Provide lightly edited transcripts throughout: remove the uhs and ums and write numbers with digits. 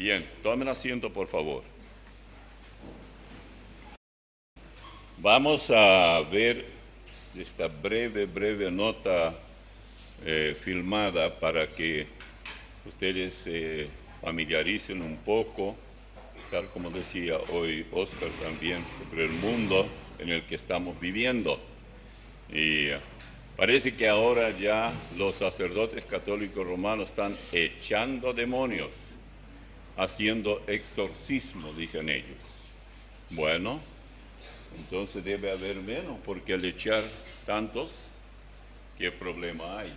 Bien, tomen asiento, por favor. Vamos a ver esta breve nota filmada para que ustedes se familiaricen un poco, tal como decía hoy Oscar también, sobre el mundo en el que estamos viviendo. Y parece que ahora ya los sacerdotes católicos romanos están echando demonios, haciendo exorcismo, dicen ellos. Bueno, entonces debe haber menos, porque al echar tantos, ¿qué problema hay?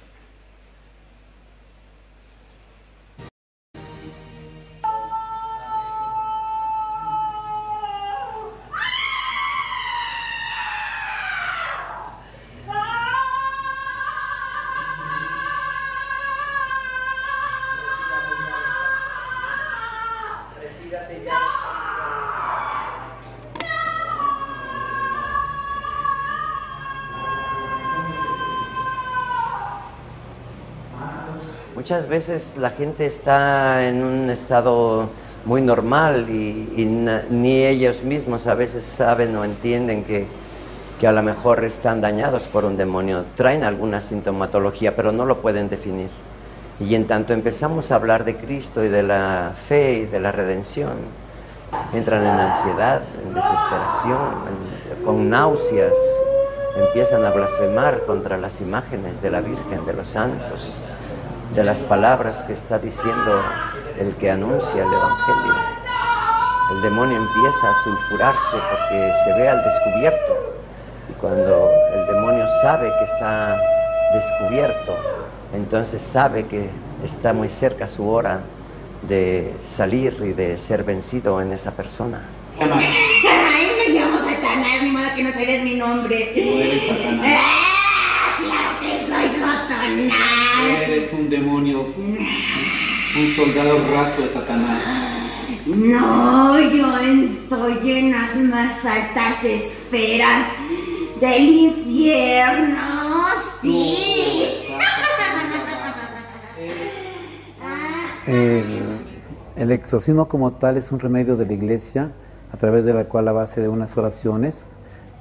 Muchas veces la gente está en un estado muy normal y ni ellos mismos a veces saben o entienden que a lo mejor están dañados por un demonio. Traen alguna sintomatología, pero no lo pueden definir. Y en tanto empezamos a hablar de Cristo y de la fe y de la redención, entran en ansiedad, en desesperación, con náuseas, empiezan a blasfemar contra las imágenes de la Virgen, de los santos, de las palabras que está diciendo el que anuncia el Evangelio. El demonio empieza a sulfurarse porque se ve al descubierto, y cuando el demonio sabe que está descubierto, entonces sabe que está muy cerca su hora de salir y de ser vencido en esa persona. Ay, me llamo Satanás, ni modo que no sabes mi nombre. No eres Satanás. Claro que soy Satanás. Eres un demonio, un soldado raso de Satanás. No, yo estoy en las más altas esferas del infierno, sí. El exorcismo como tal es un remedio de la Iglesia, a través de la cual, a base de unas oraciones,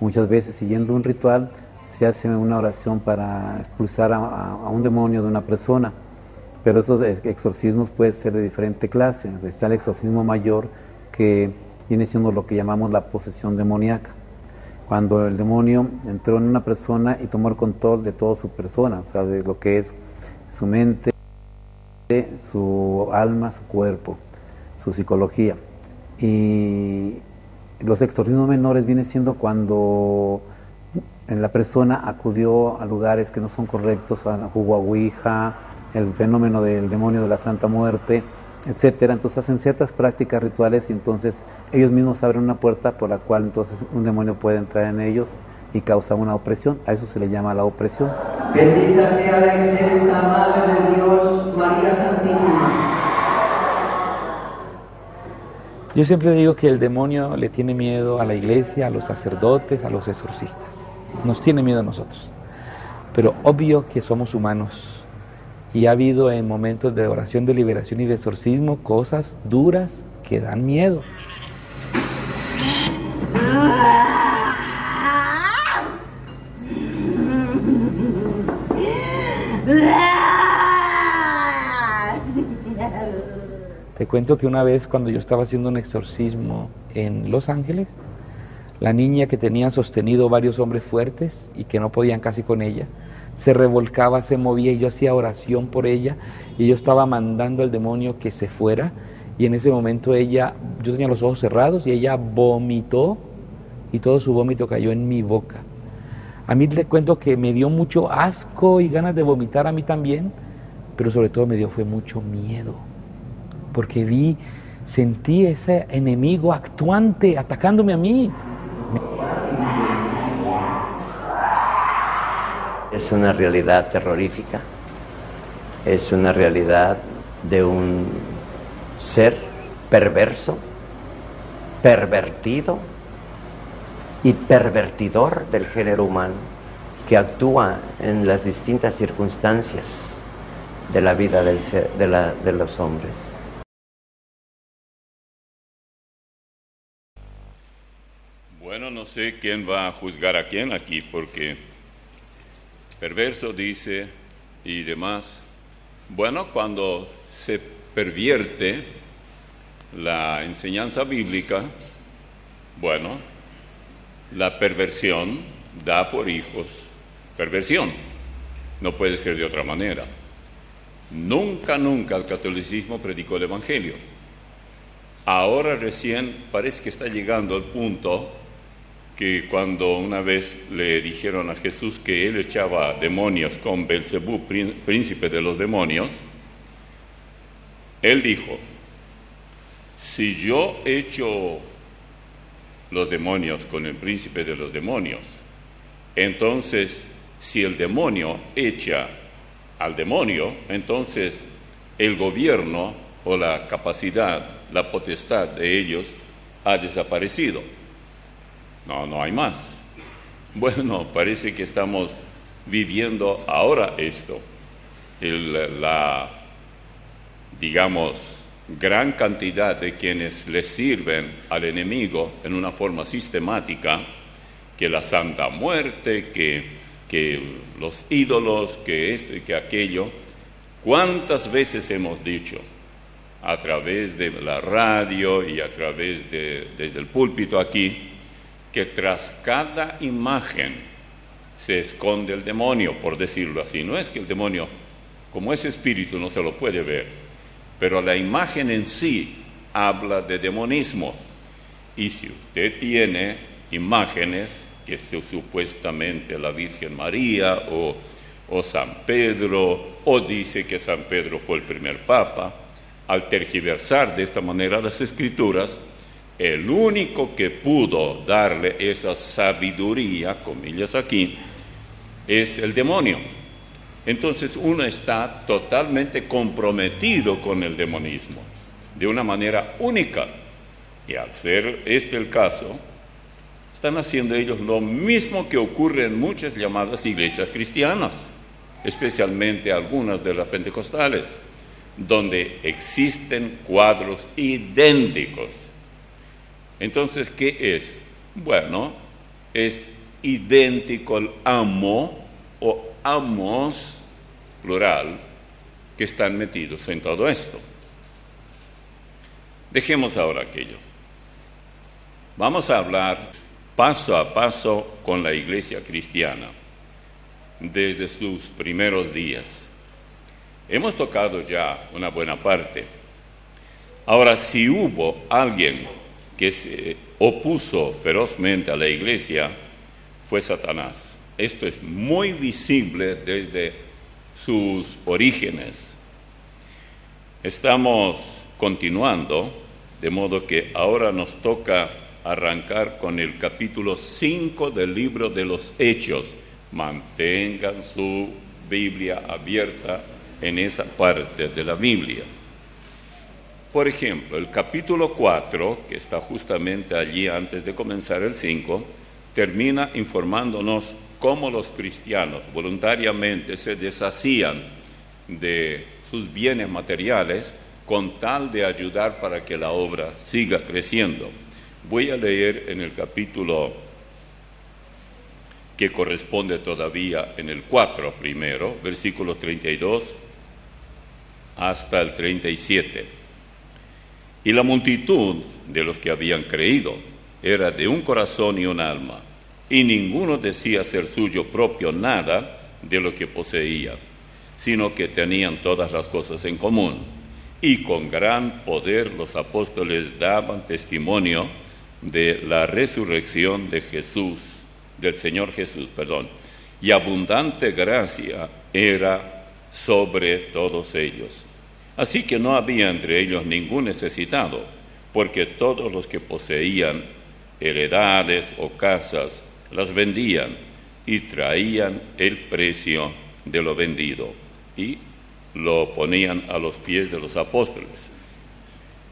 muchas veces siguiendo un ritual, se hace una oración para expulsar a un demonio de una persona. Pero esos exorcismos pueden ser de diferente clase. Está el exorcismo mayor, que viene siendo lo que llamamos la posesión demoníaca, cuando el demonio entró en una persona y tomó el control de toda su persona, o sea, de lo que es su mente, su alma, su cuerpo, su psicología. Y los exorcismos menores vienen siendo cuando la persona acudió a lugares que no son correctos, jugó a Ouija, el fenómeno del demonio de la Santa Muerte, etcétera. Entonces hacen ciertas prácticas rituales y entonces ellos mismos abren una puerta por la cual entonces un demonio puede entrar en ellos y causa una opresión. A eso se le llama la opresión. Bendita sea la excelsa Madre de Dios, María Santísima. Yo siempre digo que el demonio le tiene miedo a la iglesia, a los sacerdotes, a los exorcistas. Nos tiene miedo a nosotros. Pero obvio que somos humanos. Y ha habido en momentos de oración de liberación y de exorcismo cosas duras que dan miedo. Te cuento que una vez, cuando yo estaba haciendo un exorcismo en Los Ángeles, la niña que tenía sostenido varios hombres fuertes y que no podían casi con ella, se revolcaba, se movía, y yo hacía oración por ella y yo estaba mandando al demonio que se fuera, y en ese momento ella, yo tenía los ojos cerrados y ella vomitó y todo su vómito cayó en mi boca. A mí le cuento que me dio mucho asco y ganas de vomitar a mí también, pero sobre todo me dio fue mucho miedo, porque sentí ese enemigo actuante atacándome a mí. Es una realidad terrorífica, es una realidad de un ser perverso, pervertido y pervertidor del género humano, que actúa en las distintas circunstancias de la vida de los hombres. Bueno, no sé quién va a juzgar a quién aquí, porque perverso dice y demás. Bueno, cuando se pervierte la enseñanza bíblica, bueno, la perversión da por hijos perversión. No puede ser de otra manera. Nunca el catolicismo predicó el Evangelio. Ahora recién parece que está llegando al punto que cuando una vez le dijeron a Jesús que él echaba demonios con Belcebú, príncipe de los demonios, él dijo: si yo echo los demonios con el príncipe de los demonios, entonces si el demonio echa al demonio, entonces el gobierno o la capacidad, la potestad de ellos ha desaparecido. No hay más. Bueno, parece que estamos viviendo ahora esto. La gran cantidad de quienes le sirven al enemigo en una forma sistemática, que la Santa Muerte, que los ídolos, que esto y que aquello. ¿Cuántas veces hemos dicho a través de la radio y a través desde el púlpito aquí, que tras cada imagen se esconde el demonio, por decirlo así? No es que el demonio, como es espíritu, no se lo puede ver, pero la imagen en sí habla de demonismo. Y si usted tiene imágenes que supuestamente la Virgen María o San Pedro, o dice que San Pedro fue el primer papa, al tergiversar de esta manera las Escrituras, el único que pudo darle esa sabiduría, comillas aquí, es el demonio. Entonces uno está totalmente comprometido con el demonismo, de una manera única. Y al ser este el caso, están haciendo ellos lo mismo que ocurre en muchas llamadas iglesias cristianas, especialmente algunas de las pentecostales, donde existen cuadros idénticos. Entonces, ¿qué es? Bueno, es idéntico al amo o amos, plural, que están metidos en todo esto. Dejemos ahora aquello. Vamos a hablar paso a paso con la iglesia cristiana, desde sus primeros días. Hemos tocado ya una buena parte. Ahora, si hubo alguien que se opuso ferozmente a la iglesia, fue Satanás. Esto es muy visible desde sus orígenes. Estamos continuando, de modo que ahora nos toca arrancar con el capítulo 5 del libro de los Hechos. Mantengan su Biblia abierta en esa parte de la Biblia. Por ejemplo, el capítulo 4, que está justamente allí antes de comenzar el 5, termina informándonos cómo los cristianos voluntariamente se deshacían de sus bienes materiales con tal de ayudar para que la obra siga creciendo. Voy a leer en el capítulo que corresponde todavía en el 4 primero, versículos 32 hasta el 37. Y la multitud de los que habían creído era de un corazón y un alma, y ninguno decía ser suyo propio nada de lo que poseía, sino que tenían todas las cosas en común. Y con gran poder los apóstoles daban testimonio de la resurrección de del Señor Jesús, y abundante gracia era sobre todos ellos. Así que no había entre ellos ningún necesitado, porque todos los que poseían heredades o casas las vendían y traían el precio de lo vendido y lo ponían a los pies de los apóstoles.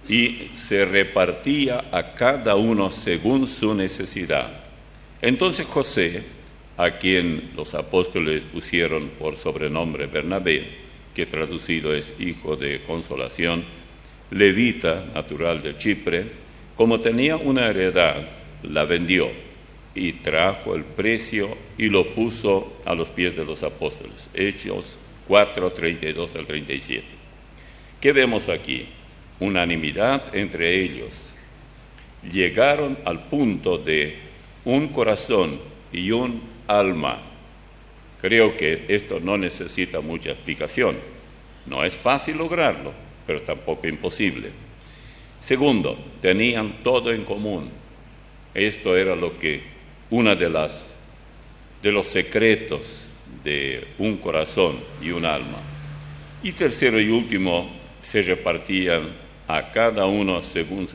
Y se repartía a cada uno según su necesidad. Entonces José, a quien los apóstoles pusieron por sobrenombre Bernabé, que traducido es hijo de consolación, levita, natural de Chipre, como tenía una heredad la vendió y trajo el precio y lo puso a los pies de los apóstoles. Hechos 4, 32 al 37. ¿Qué vemos aquí? Unanimidad entre ellos. Llegaron al punto de un corazón y un alma. Creo que esto no necesita mucha explicación. No es fácil lograrlo, pero tampoco imposible. Segundo, tenían todo en común. Esto era una de los secretos de un corazón y un alma. Y tercero y último, se repartían a cada uno según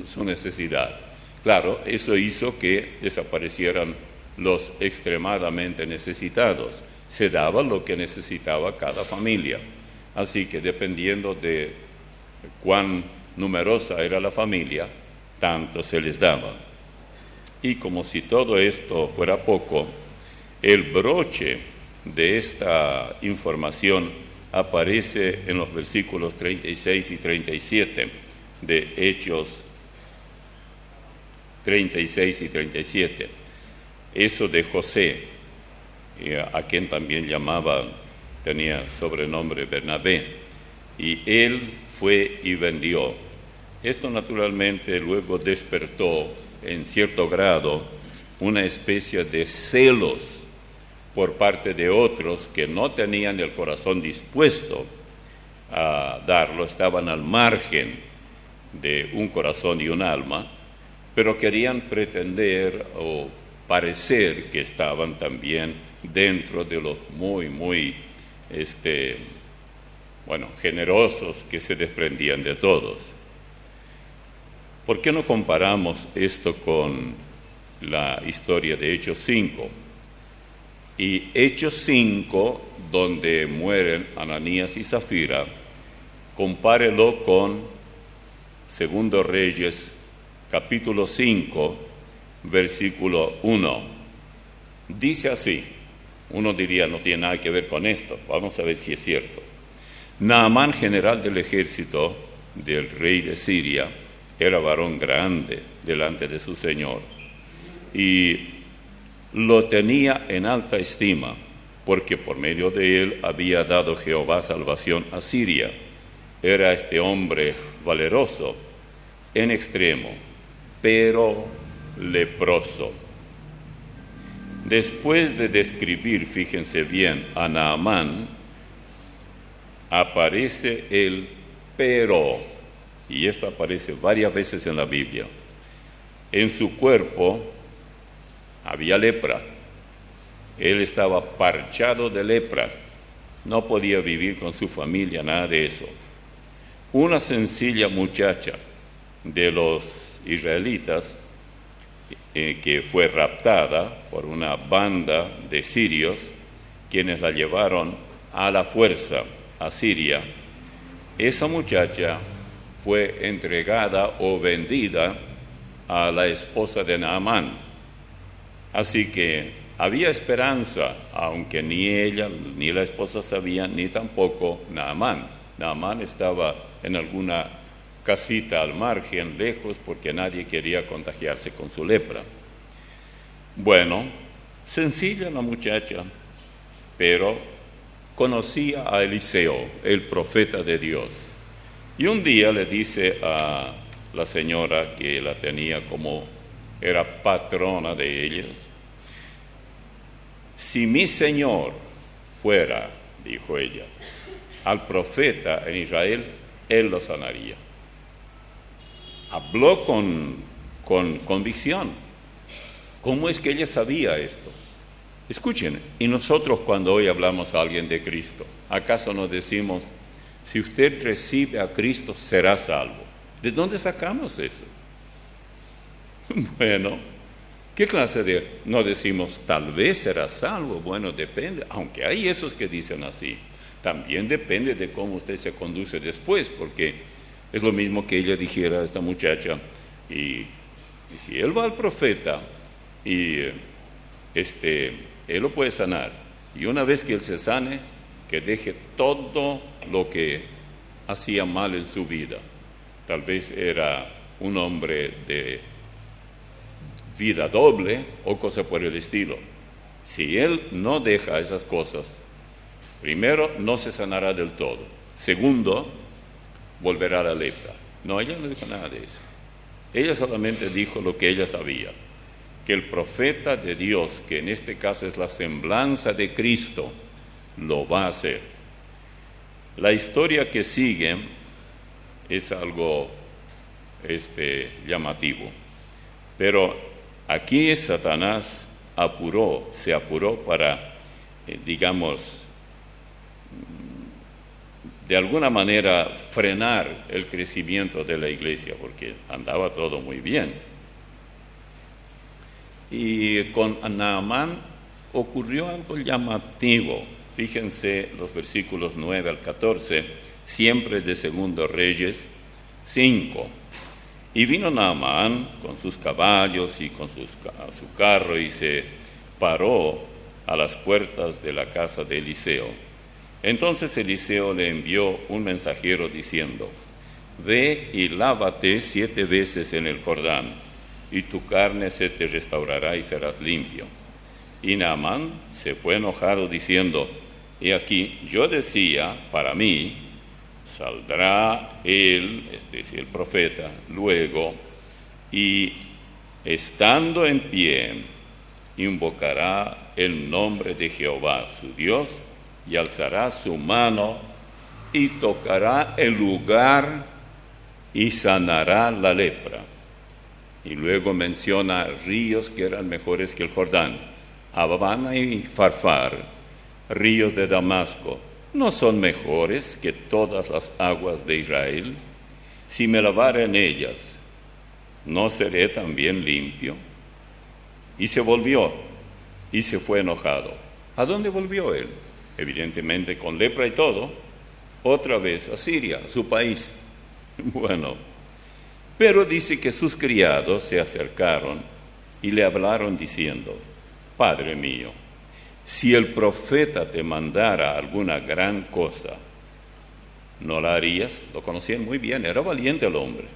su necesidad. Claro, eso hizo que desaparecieran los extremadamente necesitados. Se daba lo que necesitaba cada familia. Así que dependiendo de cuán numerosa era la familia, tanto se les daba. Y como si todo esto fuera poco, el broche de esta información aparece en los versículos 36 y 37 de Hechos 36 y 37. Eso de José, a quien también tenía sobrenombre Bernabé, y él fue y vendió. Esto naturalmente luego despertó en cierto grado una especie de celos por parte de otros que no tenían el corazón dispuesto a darlo, estaban al margen de un corazón y un alma, pero querían pretender o parecer que estaban también dentro de los muy generosos que se desprendían de todos. ¿Por qué no comparamos esto con la historia de Hechos 5? Y Hechos 5, donde mueren Ananías y Zafira, compárelo con 2 Reyes, capítulo 5, versículo 1. Dice así, uno diría, no tiene nada que ver con esto, vamos a ver si es cierto. Naamán, general del ejército del rey de Siria, era varón grande delante de su señor, y lo tenía en alta estima, porque por medio de él había dado Jehová salvación a Siria. Era este hombre valeroso en extremo, pero leproso. Después de describir, fíjense bien, a Naamán, aparece el pero, y esto aparece varias veces en la Biblia. En su cuerpo había lepra. Él estaba parchado de lepra. No podía vivir con su familia, nada de eso. Una sencilla muchacha de los israelitas que fue raptada por una banda de sirios, quienes la llevaron a la fuerza a Siria. Esa muchacha fue entregada o vendida a la esposa de Naamán. Así que había esperanza, aunque ni ella ni la esposa sabían, ni tampoco Naamán. Naamán estaba en alguna casita al margen, lejos, porque nadie quería contagiarse con su lepra. Bueno, sencilla la muchacha, pero conocía a Eliseo, el profeta de Dios. Y un día le dice a la señora que la tenía como era patrona de ellos: si mi señor fuera, dijo ella, al profeta en Israel, él lo sanaría. Habló con convicción. ¿Cómo es que ella sabía esto? Escuchen, y nosotros cuando hoy hablamos a alguien de Cristo, ¿acaso nos decimos, si usted recibe a Cristo, será salvo? ¿De dónde sacamos eso? Bueno, ¿qué clase de...? No decimos, tal vez será salvo. Bueno, depende, aunque hay esos que dicen así. También depende de cómo usted se conduce después, porque es lo mismo que ella dijera a esta muchacha, y si él va al profeta, y él lo puede sanar, y una vez que él se sane, que deje todo lo que hacía mal en su vida. Tal vez era un hombre de vida doble o cosa por el estilo. Si él no deja esas cosas, primero, no se sanará del todo. Segundo, volverá la lepra. No, ella no dijo nada de eso. Ella solamente dijo lo que ella sabía, que el profeta de Dios, que en este caso es la semblanza de Cristo, lo va a hacer. La historia que sigue es algo llamativo, pero aquí Satanás se apuró para, de alguna manera frenar el crecimiento de la iglesia, porque andaba todo muy bien. Y con Naamán ocurrió algo llamativo. Fíjense los versículos 9 al 14, siempre de 2 Reyes 5. Y vino Naamán con sus caballos y con su carro y se paró a las puertas de la casa de Eliseo. Entonces Eliseo le envió un mensajero diciendo: ve y lávate 7 veces en el Jordán, y tu carne se te restaurará y serás limpio. Y Naamán se fue enojado diciendo: he aquí, yo decía para mí, saldrá él, es decir, el profeta, luego, y estando en pie, invocará el nombre de Jehová, su Dios, y alzará su mano y tocará el lugar y sanará la lepra. Y luego menciona ríos que eran mejores que el Jordán, Abana y Farfar, ríos de Damasco, ¿no son mejores que todas las aguas de Israel? Si me lavare en ellas, ¿no seré también limpio? Y se volvió y se fue enojado. ¿A dónde volvió él? Evidentemente con lepra y todo, otra vez a Siria, su país. Bueno, pero dice que sus criados se acercaron y le hablaron diciendo: Padre mío, si el profeta te mandara alguna gran cosa, ¿no la harías? Lo conocían muy bien, era valiente el hombre.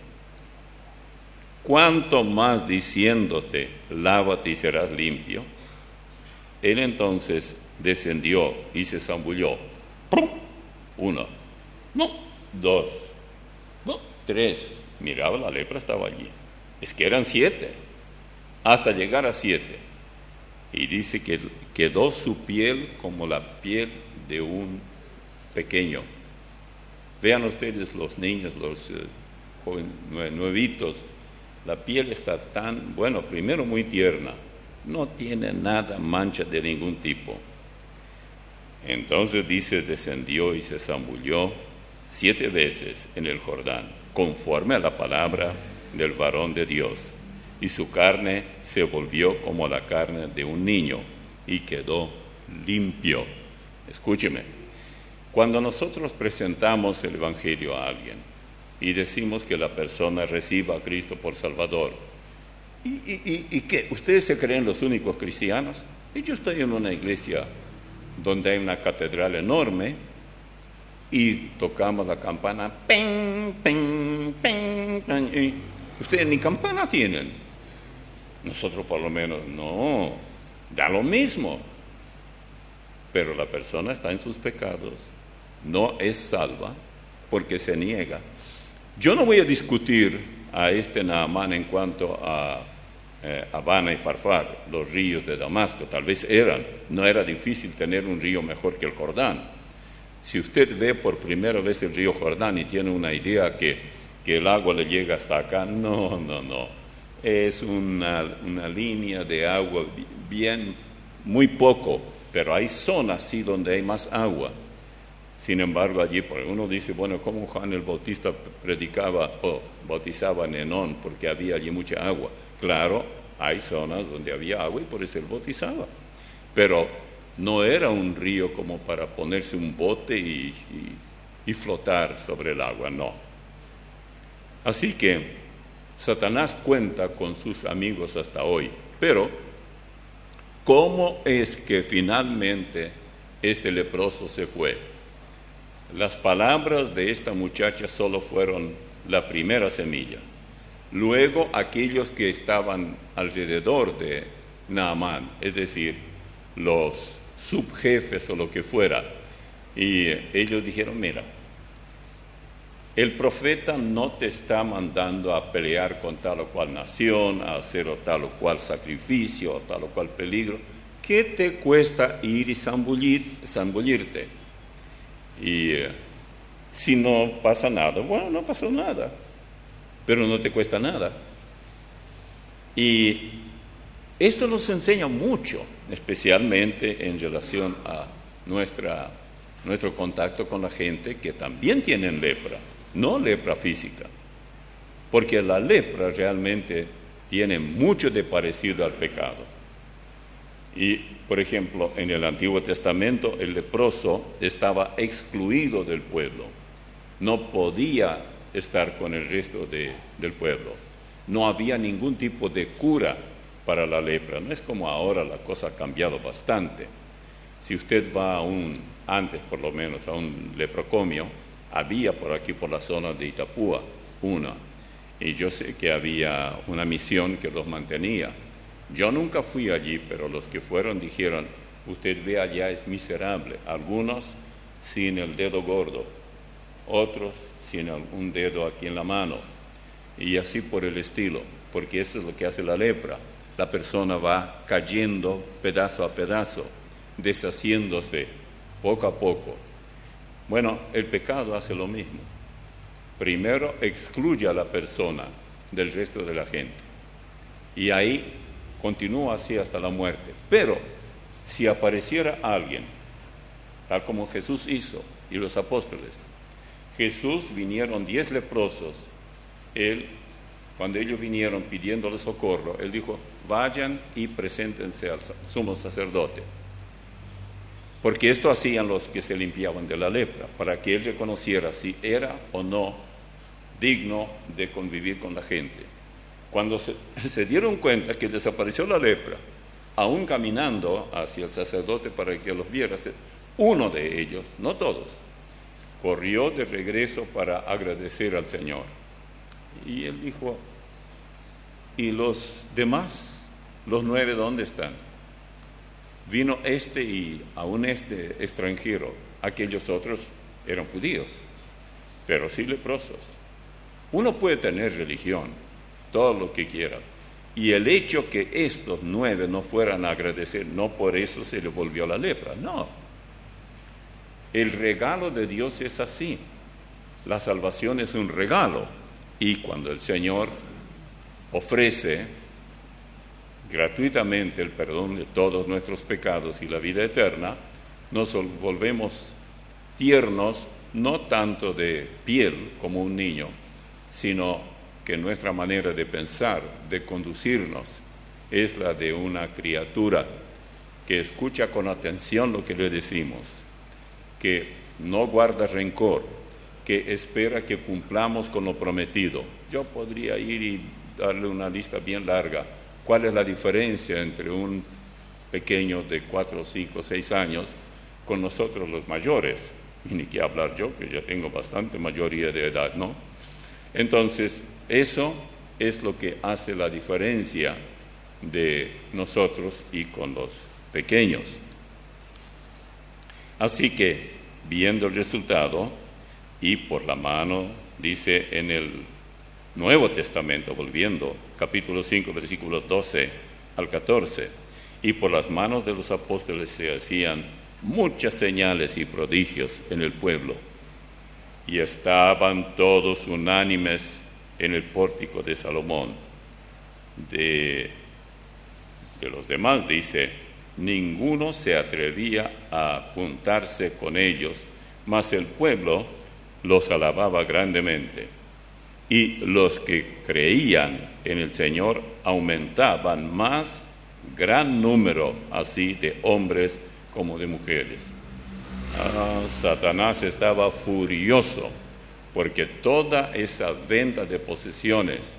¿Cuánto más diciéndote, lávate y serás limpio? Él entonces descendió y se zambulló. 1, no, 2, no, 3. Miraba, la lepra estaba allí. Es que eran 7, hasta llegar a 7. Y dice que quedó su piel como la piel de un pequeño. Vean ustedes los niños, los nuevitos, la piel está tan, bueno, primero muy tierna, no tiene nada, mancha de ningún tipo. Entonces dice, descendió y se zambulló 7 veces en el Jordán, conforme a la palabra del varón de Dios. Y su carne se volvió como la carne de un niño y quedó limpio. Escúcheme, cuando nosotros presentamos el Evangelio a alguien y decimos que la persona reciba a Cristo por Salvador, ¿y qué? ¿Ustedes se creen los únicos cristianos? Y yo estoy en una iglesia donde hay una catedral enorme y tocamos la campana, ¡ping, ping, ping, ping! Y ustedes ni campana tienen. Nosotros por lo menos no, da lo mismo. Pero la persona está en sus pecados, no es salva porque se niega. Yo no voy a discutir a Naamán en cuanto a Abana y Farfar, los ríos de Damasco, tal vez no era difícil tener un río mejor que el Jordán. Si usted ve por primera vez el río Jordán y tiene una idea que el agua le llega hasta acá, no. Es una línea de agua bien, muy poco, pero hay zonas sí donde hay más agua. Sin embargo, allí uno dice, bueno, ¿cómo Juan el Bautista predicaba o bautizaba en Enón? Porque había allí mucha agua. Claro, hay zonas donde había agua y por eso él bautizaba. Pero no era un río como para ponerse un bote y flotar sobre el agua, no. Así que Satanás cuenta con sus amigos hasta hoy. Pero, ¿cómo es que finalmente este leproso se fue? Las palabras de esta muchacha solo fueron la primera semilla. Luego aquellos que estaban alrededor de Naamán, es decir, los subjefes o lo que fuera, y ellos dijeron, mira, el profeta no te está mandando a pelear con tal o cual nación, a hacer tal o cual sacrificio, o tal o cual peligro. ¿Qué te cuesta ir y zambullirte? Y si no pasa nada, bueno, no pasó nada, pero no te cuesta nada. Y esto nos enseña mucho, especialmente en relación a nuestro contacto con la gente que también tienen lepra, no lepra física, porque la lepra realmente tiene mucho de parecido al pecado. Y, por ejemplo, en el Antiguo Testamento el leproso estaba excluido del pueblo, no podía estar con el resto del pueblo, no había ningún tipo de cura para la lepra. No es como ahora, la cosa ha cambiado bastante. Si usted va antes por lo menos a un leprocomio, había por aquí, por la zona de Itapúa, y yo sé que había una misión que los mantenía. Yo nunca fui allí, pero los que fueron dijeron, usted ve allá es miserable, algunos sin el dedo gordo, otros sin un dedo aquí en la mano, y así por el estilo, porque eso es lo que hace la lepra. La persona va cayendo pedazo a pedazo, deshaciéndose poco a poco. Bueno, el pecado hace lo mismo. Primero excluye a la persona del resto de la gente, y ahí continúa así hasta la muerte. Pero si apareciera alguien, tal como Jesús hizo y los apóstoles, Jesús vinieron 10 leprosos, cuando ellos vinieron pidiéndole socorro, él dijo, vayan y preséntense al sumo sacerdote, porque esto hacían los que se limpiaban de la lepra, para que él reconociera si era o no digno de convivir con la gente. Cuando se dieron cuenta que desapareció la lepra, aún caminando hacia el sacerdote para que los viera, uno de ellos, no todos, corrió de regreso para agradecer al Señor. Y él dijo, ¿y los demás, los 9, dónde están? Vino y aún extranjero, aquellos otros eran judíos, pero sí leprosos. Uno puede tener religión, todo lo que quiera, y el hecho que estos 9 no fueran a agradecer, no por eso se le volvió la lepra, no. El regalo de Dios es así. La salvación es un regalo, y cuando el Señor ofrece gratuitamente el perdón de todos nuestros pecados y la vida eterna, nos volvemos tiernos, no tanto de piel como un niño, sino que nuestra manera de pensar, de conducirnos, es la de una criatura que escucha con atención lo que le decimos, que no guarda rencor, que espera que cumplamos con lo prometido. Yo podría ir y darle una lista bien larga. ¿Cuál es la diferencia entre un pequeño de 4, 5, 6 años con nosotros los mayores? Y ni qué hablar yo, que ya tengo bastante mayoría de edad, ¿no? Entonces, eso es lo que hace la diferencia de nosotros y con los pequeños. Así que, viendo el resultado, y por la mano, dice en el Nuevo Testamento, volviendo, capítulo 5, versículos 12 al 14, y por las manos de los apóstoles se hacían muchas señales y prodigios en el pueblo, y estaban todos unánimes en el pórtico de Salomón. De los demás dice, ninguno se atrevía a juntarse con ellos, mas el pueblo los alababa grandemente. Y los que creían en el Señor aumentaban más, gran número así de hombres como de mujeres. Satanás estaba furioso porque toda esa venta de posesiones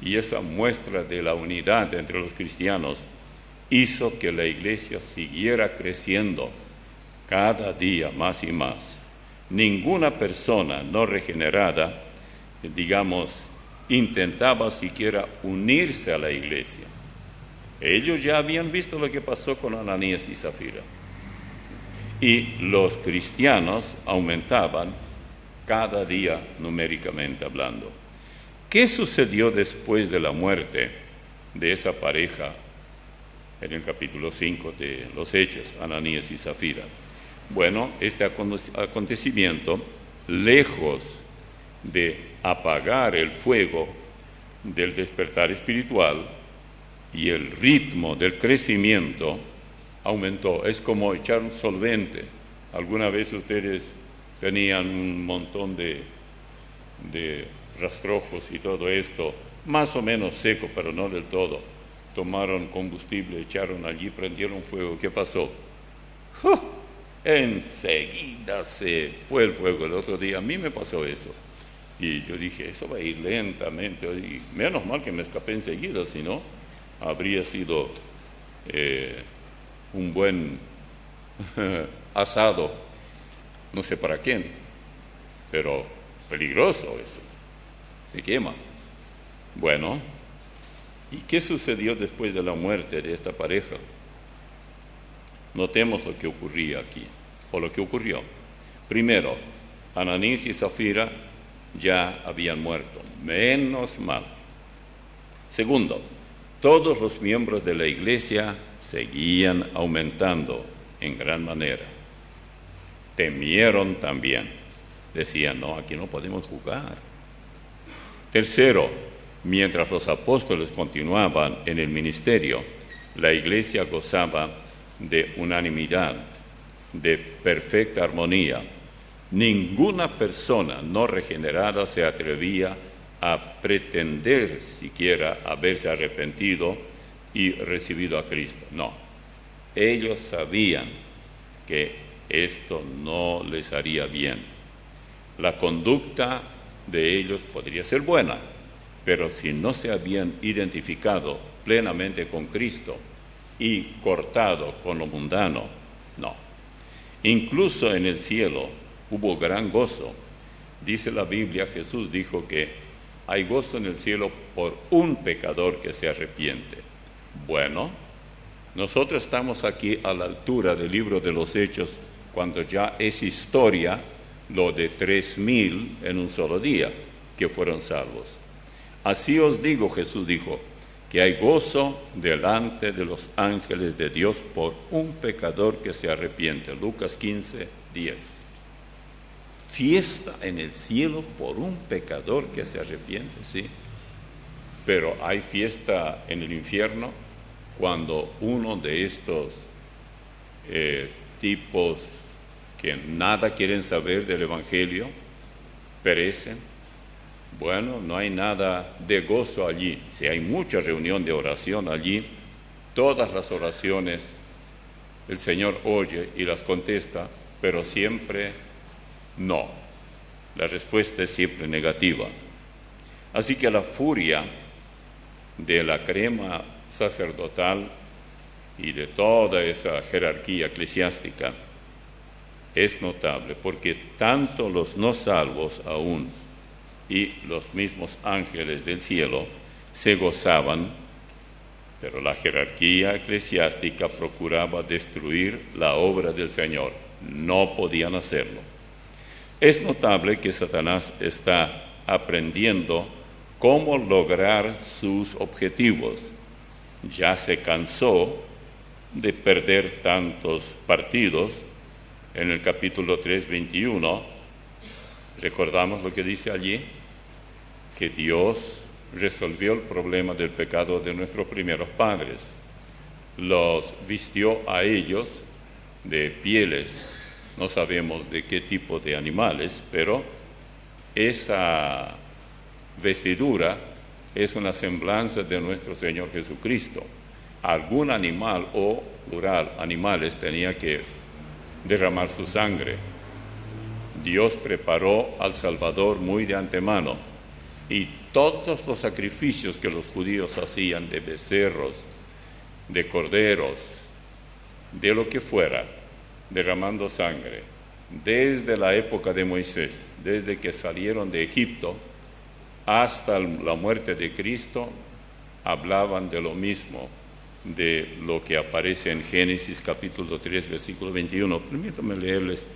y esa muestra de la unidad entre los cristianos hizo que la iglesia siguiera creciendo cada día más y más. Ninguna persona no regenerada, digamos, intentaba siquiera unirse a la iglesia. Ellos ya habían visto lo que pasó con Ananías y Zafira. Y los cristianos aumentaban cada día numéricamente hablando. ¿Qué sucedió después de la muerte de esa pareja en el capítulo 5 de los Hechos, Ananías y Zafira? Bueno, este acontecimiento, lejos de apagar el fuego del despertar espiritual y el ritmo del crecimiento, aumentó. Es como echar un solvente. Alguna vez ustedes tenían un montón de rastrojos y todo esto, más o menos seco, pero no del todo. Tomaron combustible, echaron allí, prendieron fuego. ¿Qué pasó? Enseguida se fue el fuego. El otro día a mí me pasó eso. Y yo dije, eso va a ir lentamente. Y menos mal que me escapé enseguida, si no, habría sido un buen asado, no sé para quién, pero peligroso eso, se quema. Bueno, ¿y qué sucedió después de la muerte de esta pareja? Notemos lo que ocurría aquí, o lo que ocurrió. Primero, Ananías y Zafira ya habían muerto, menos mal. Segundo, todos los miembros de la iglesia seguían aumentando en gran manera. Temieron también. Decían, no, aquí no podemos jugar. Tercero, mientras los apóstoles continuaban en el ministerio, la iglesia gozaba de unanimidad, de perfecta armonía. Ninguna persona no regenerada se atrevía a pretender siquiera haberse arrepentido y recibido a Cristo. No, ellos sabían que esto no les haría bien. La conducta de ellos podría ser buena, pero si no se habían identificado plenamente con Cristo y cortado con lo mundano, no. Incluso en el cielo hubo gran gozo. Dice la Biblia, Jesús dijo que hay gozo en el cielo por un pecador que se arrepiente. Bueno, nosotros estamos aquí a la altura del libro de los Hechos, cuando ya es historia lo de 3,000 en un solo día que fueron salvos. Así os digo, Jesús dijo, que hay gozo delante de los ángeles de Dios por un pecador que se arrepiente. Lucas 15:10. Fiesta en el cielo por un pecador que se arrepiente, sí. Pero hay fiesta en el infierno cuando uno de estos tipos que nada quieren saber del Evangelio perecen. Bueno, no hay nada de gozo allí. Si hay mucha reunión de oración allí, todas las oraciones el Señor oye y las contesta, pero siempre no. La respuesta es siempre negativa. Así que la furia de la crema sacerdotal y de toda esa jerarquía eclesiástica es notable, porque tanto los no salvos aún y los mismos ángeles del cielo se gozaban, pero la jerarquía eclesiástica procuraba destruir la obra del Señor. No podían hacerlo. Es notable que Satanás está aprendiendo cómo lograr sus objetivos. Ya se cansó de perder tantos partidos. En el capítulo 3:21, recordamos lo que dice allí, que Dios resolvió el problema del pecado de nuestros primeros padres. Los vistió a ellos de pieles, no sabemos de qué tipo de animales, pero esa vestidura es una semblanza de nuestro Señor Jesucristo. Algún animal, o plural, animales, tenía que derramar su sangre. Dios preparó al Salvador muy de antemano, y todos los sacrificios que los judíos hacían de becerros, de corderos, de lo que fuera, derramando sangre, desde la época de Moisés, desde que salieron de Egipto hasta la muerte de Cristo hablaban de lo mismo, de lo que aparece en Génesis capítulo 3, versículo 21. Permítanme leerles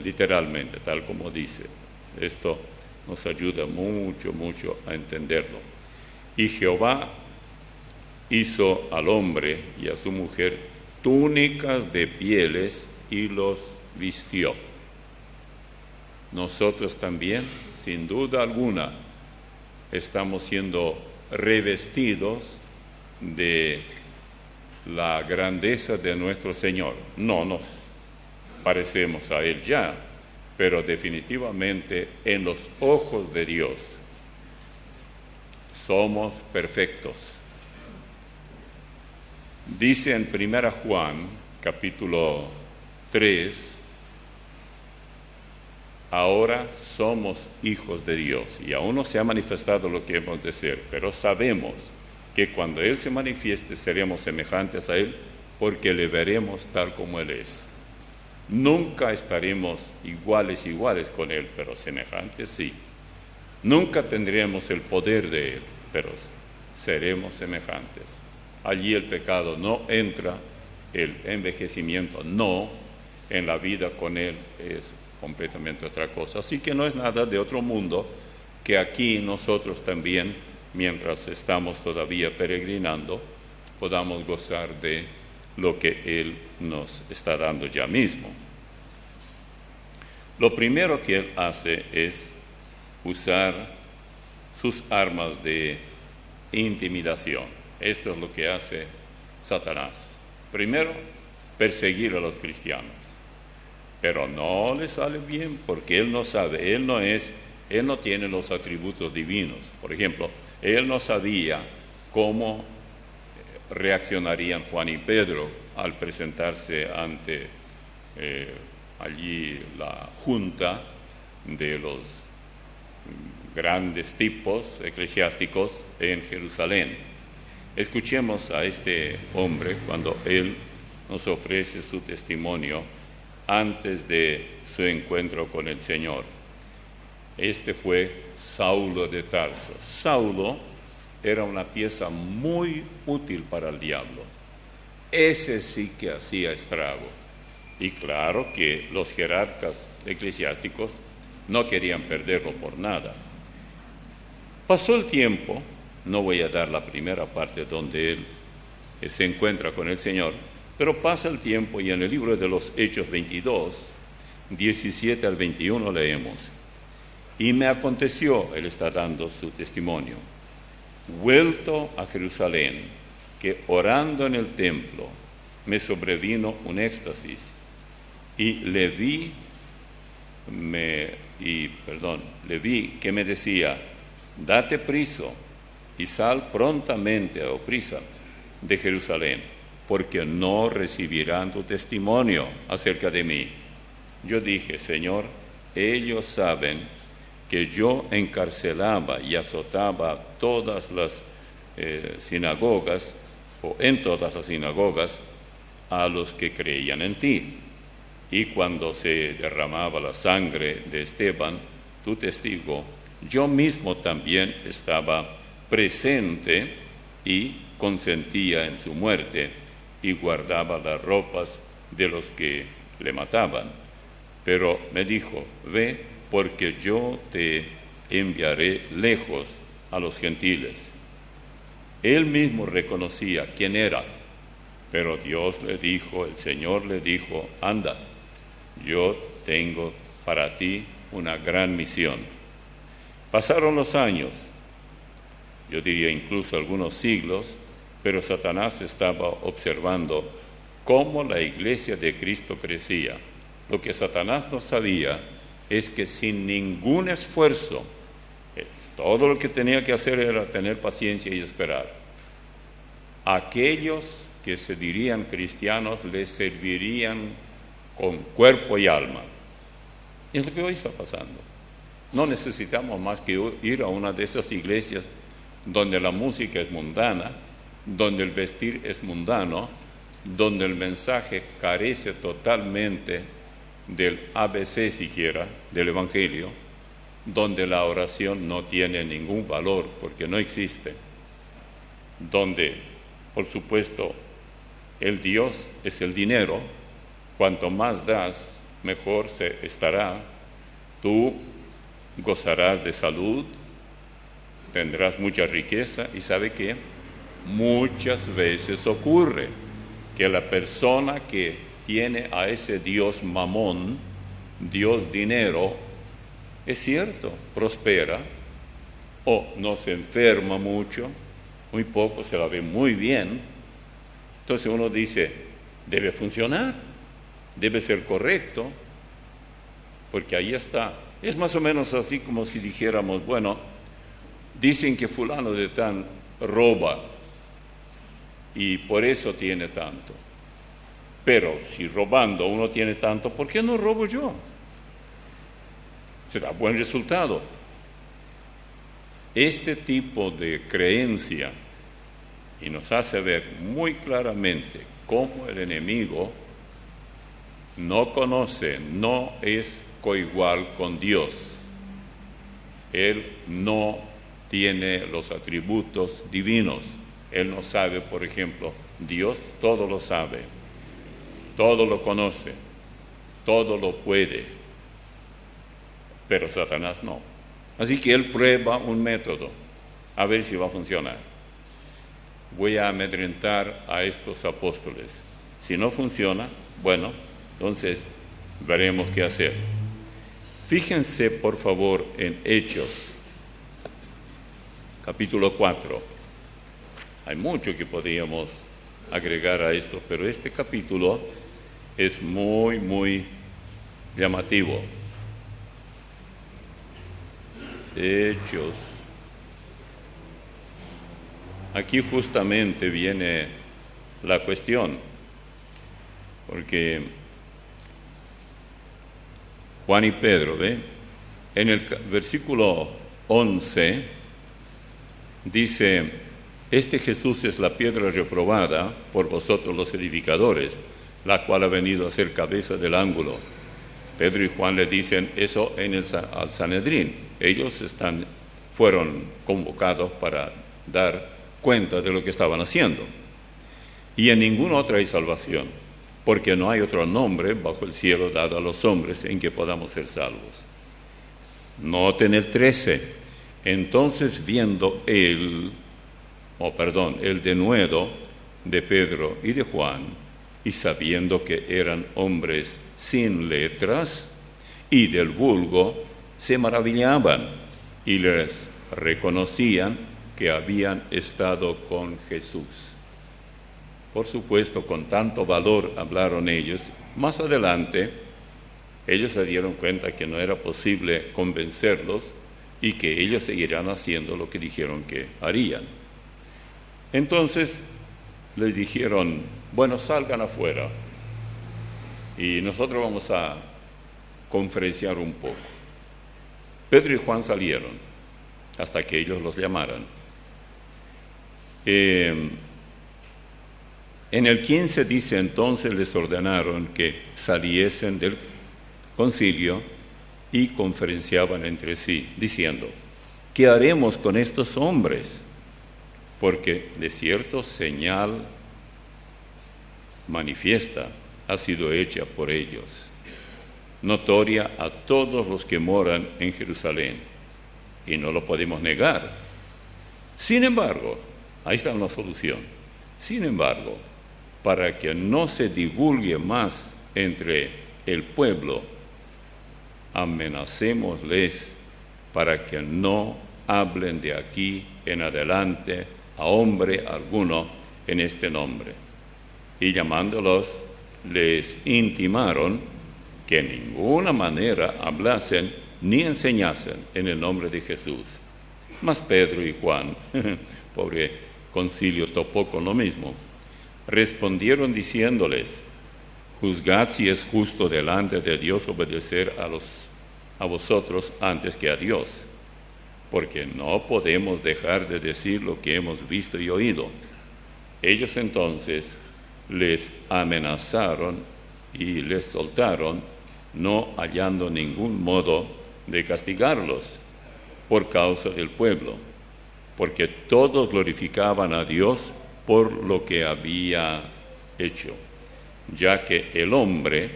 literalmente, tal como dice. Esto nos ayuda mucho, mucho a entenderlo. Y Jehová hizo al hombre y a su mujer túnicas de pieles y los vistió. Nosotros también, sin duda alguna, estamos siendo revestidos de la grandeza de nuestro Señor. No nos parecemos a Él ya, pero definitivamente en los ojos de Dios somos perfectos. Dice en 1 Juan, capítulo 3, ahora somos hijos de Dios y aún no se ha manifestado lo que hemos de ser, pero sabemos que cuando Él se manifieste seremos semejantes a Él porque le veremos tal como Él es. Nunca estaremos iguales con Él, pero semejantes sí. Nunca tendremos el poder de Él, pero seremos semejantes. Allí el pecado no entra, el envejecimiento no, en la vida con Él es completamente otra cosa. Así que no es nada de otro mundo que aquí nosotros también, mientras estamos todavía peregrinando, podamos gozar de lo que Él nos está dando ya mismo. Lo primero que Él hace es usar sus armas de intimidación. Esto es lo que hace Satanás. Primero, perseguir a los cristianos. Pero no le sale bien porque él no sabe, él no tiene los atributos divinos. Por ejemplo, él no sabía cómo reaccionarían Juan y Pedro al presentarse ante allí la junta de los grandes tipos eclesiásticos en Jerusalén. Escuchemos a este hombre cuando él nos ofrece su testimonio antes de su encuentro con el Señor. Este fue Saulo de Tarso. Saulo era una pieza muy útil para el diablo. Ese sí que hacía estrago. Y claro que los jerarcas eclesiásticos no querían perderlo por nada. Pasó el tiempo, no voy a dar la primera parte donde él se encuentra con el Señor, pero pasa el tiempo y en el libro de los Hechos 22, 17 al 21 leemos: y me aconteció, él está dando su testimonio, vuelto a Jerusalén, que orando en el templo me sobrevino un éxtasis, y le vi que me decía: date priso y sal prontamente o prisa de Jerusalén, porque no recibirán tu testimonio acerca de mí. Yo dije: Señor, ellos saben que yo encarcelaba y azotaba todas las sinagogas, o en todas las sinagogas, a los que creían en ti. Y cuando se derramaba la sangre de Esteban, tu testigo, yo mismo también estaba presente y consentía en su muerte y guardaba las ropas de los que le mataban. Pero me dijo: ve, porque yo te enviaré lejos a los gentiles. Él mismo reconocía quién era, pero Dios le dijo, el Señor le dijo: anda, yo tengo para ti una gran misión. Pasaron los años, yo diría incluso algunos siglos, pero Satanás estaba observando cómo la iglesia de Cristo crecía. Lo que Satanás no sabía es que sin ningún esfuerzo, todo lo que tenía que hacer era tener paciencia y esperar. Aquellos que se dirían cristianos le servirían con cuerpo y alma. Y es lo que hoy está pasando. No necesitamos más que ir a una de esas iglesias donde la música es mundana, donde el vestir es mundano, donde el mensaje carece totalmente del ABC siquiera, del Evangelio, donde la oración no tiene ningún valor porque no existe, donde, por supuesto, el Dios es el dinero, cuanto más das, mejor se estará, tú gozarás de salud, tendrás mucha riqueza, y ¿sabe qué? Muchas veces ocurre que la persona que tiene a ese Dios mamón, Dios dinero, es cierto, prospera, o no se enferma mucho, muy poco, se la ve muy bien. Entonces uno dice, debe funcionar, debe ser correcto, porque ahí está. Es más o menos así como si dijéramos, bueno, dicen que fulano de tal roba y por eso tiene tanto. Pero si robando uno tiene tanto, ¿por qué no robo yo? Será buen resultado. Este tipo de creencia, y nos hace ver muy claramente cómo el enemigo no conoce, no es coigual con Dios. Él no tiene los atributos divinos. Él no sabe, por ejemplo, Dios todo lo sabe, todo lo conoce, todo lo puede, pero Satanás no. Así que él prueba un método, a ver si va a funcionar. Voy a amedrentar a estos apóstoles. Si no funciona, bueno, entonces veremos qué hacer. Fíjense, por favor, en Hechos, capítulo 4. Hay mucho que podríamos agregar a esto, pero este capítulo es muy, muy llamativo. Hechos. Aquí justamente viene la cuestión, porque Juan y Pedro, ¿ve? En el versículo 11 dice, este Jesús es la piedra reprobada por vosotros los edificadores, la cual ha venido a ser cabeza del ángulo. Pedro y Juan le dicen eso al Sanedrín. Ellos fueron convocados para dar cuenta de lo que estaban haciendo. Y en ninguna otra hay salvación, porque no hay otro nombre bajo el cielo dado a los hombres en que podamos ser salvos. Noten el 13. Entonces viendo el denuedo de Pedro y de Juan, y sabiendo que eran hombres sin letras y del vulgo, se maravillaban y les reconocían que habían estado con Jesús. Por supuesto, con tanto valor hablaron ellos. Más adelante, ellos se dieron cuenta que no era posible convencerlos y que ellos seguirán haciendo lo que dijeron que harían. Entonces, les dijeron, bueno, salgan afuera y nosotros vamos a conferenciar un poco. Pedro y Juan salieron hasta que ellos los llamaran. En el 15 dice, entonces les ordenaron que saliesen del concilio y conferenciaban entre sí, diciendo, ¿qué haremos con estos hombres? Porque de cierto señal manifiesta ha sido hecha por ellos, notoria a todos los que moran en Jerusalén, y no lo podemos negar. Sin embargo, ahí está una solución. Sin embargo, para que no se divulgue más entre el pueblo, amenacémosles para que no hablen de aquí en adelante a hombre alguno en este nombre. Y llamándolos, les intimaron que en ninguna manera hablasen ni enseñasen en el nombre de Jesús. Mas Pedro y Juan, pobre concilio, topó con lo mismo, respondieron diciéndoles, juzgad si es justo delante de Dios obedecer a vosotros antes que a Dios, porque no podemos dejar de decir lo que hemos visto y oído. Ellos entonces les amenazaron y les soltaron, no hallando ningún modo de castigarlos por causa del pueblo, porque todos glorificaban a Dios por lo que había hecho, ya que el hombre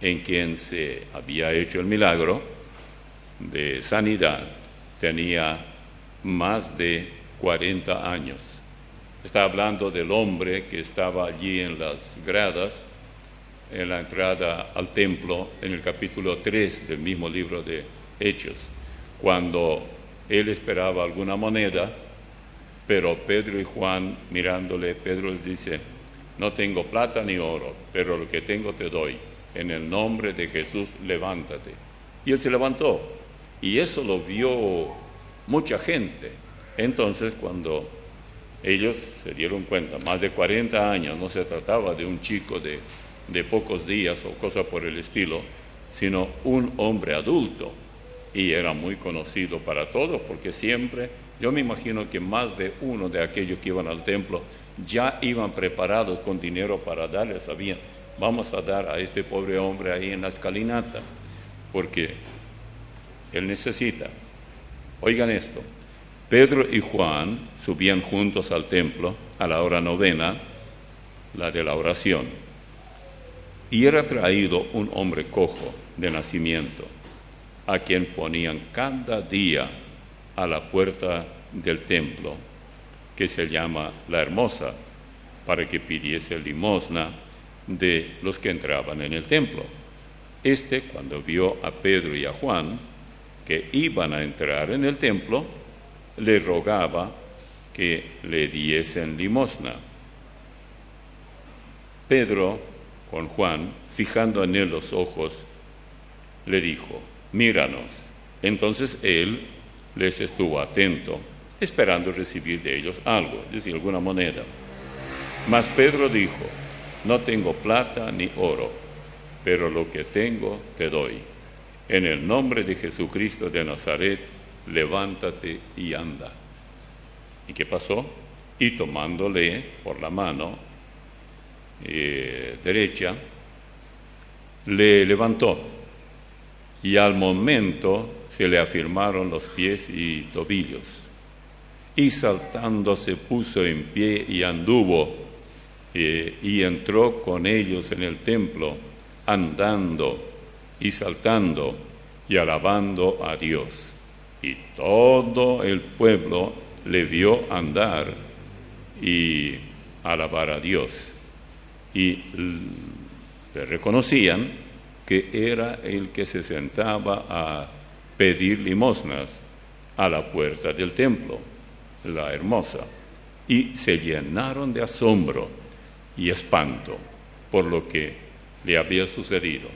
en quien se había hecho el milagro de sanidad tenía más de 40 años. Está hablando del hombre que estaba allí en las gradas, en la entrada al templo, en el capítulo 3 del mismo libro de Hechos, cuando él esperaba alguna moneda, pero Pedro y Juan mirándole, Pedro les dice: no tengo plata ni oro, pero lo que tengo te doy. En el nombre de Jesús, levántate. Y él se levantó, y eso lo vio mucha gente. Entonces, cuando ellos se dieron cuenta, más de 40 años, no se trataba de un chico de pocos días o cosa por el estilo, sino un hombre adulto, y era muy conocido para todos, porque siempre, yo me imagino que más de uno de aquellos que iban al templo ya iban preparados con dinero para darle, sabían, vamos a dar a este pobre hombre ahí en la escalinata, porque él necesita. Oigan esto, Pedro y Juan subían juntos al templo a la hora novena, la de la oración, y era traído un hombre cojo de nacimiento, a quien ponían cada día a la puerta del templo, que se llama La Hermosa, para que pidiese limosna de los que entraban en el templo. Cuando vio a Pedro y a Juan que iban a entrar en el templo, le rogaba que le diesen limosna. Pedro, con Juan, fijando en él los ojos, le dijo: míranos. Entonces él les estuvo atento, esperando recibir de ellos algo, es decir, alguna moneda. Mas Pedro dijo: no tengo plata ni oro, pero lo que tengo te doy. En el nombre de Jesucristo de Nazaret, levántate y anda. ¿Y qué pasó? Y tomándole por la mano derecha, le levantó, y al momento se le afirmaron los pies y tobillos, y saltando se puso en pie y anduvo, y entró con ellos en el templo, andando y saltando y alabando a Dios. Y todo el pueblo le vio andar y alabar a Dios, y le reconocían que era el que se sentaba a pedir limosnas a la puerta del templo, La Hermosa, y se llenaron de asombro y espanto por lo que le había sucedido.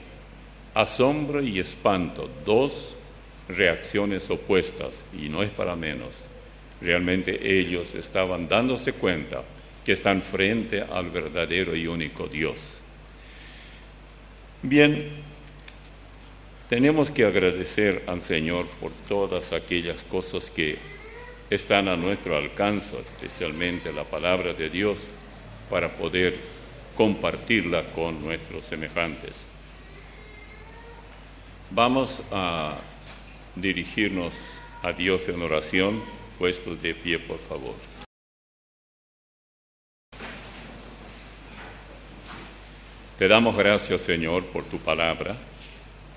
Asombro y espanto, dos reacciones opuestas, y no es para menos. Realmente ellos estaban dándose cuenta que están frente al verdadero y único Dios. Bien, tenemos que agradecer al Señor por todas aquellas cosas que están a nuestro alcance, especialmente la palabra de Dios, para poder compartirla con nuestros semejantes. Vamos a dirigirnos a Dios en oración, puestos de pie, por favor. Te damos gracias, Señor, por tu palabra.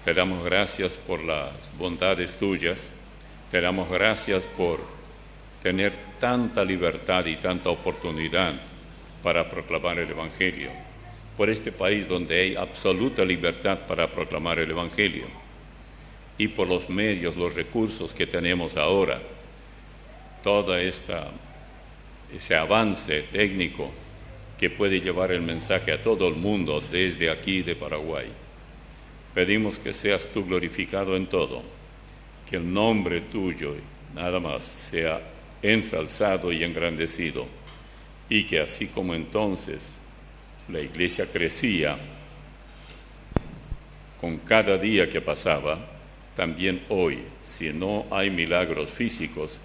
Te damos gracias por las bondades tuyas. Te damos gracias por tener tanta libertad y tanta oportunidad para proclamar el Evangelio. Por este país donde hay absoluta libertad para proclamar el Evangelio. Y por los medios, los recursos que tenemos ahora. Todo ese avance técnico que puede llevar el mensaje a todo el mundo desde aquí de Paraguay. Pedimos que seas tú glorificado en todo, que el nombre tuyo nada más sea ensalzado y engrandecido, y que así como entonces la iglesia crecía con cada día que pasaba, también hoy, si no hay milagros físicos,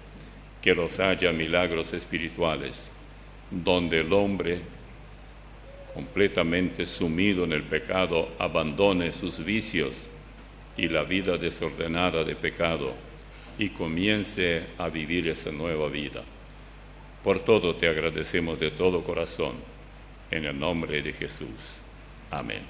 que los haya milagros espirituales, donde el hombre completamente sumido en el pecado abandone sus vicios y la vida desordenada de pecado y comience a vivir esa nueva vida. Por todo te agradecemos de todo corazón, en el nombre de Jesús. Amén.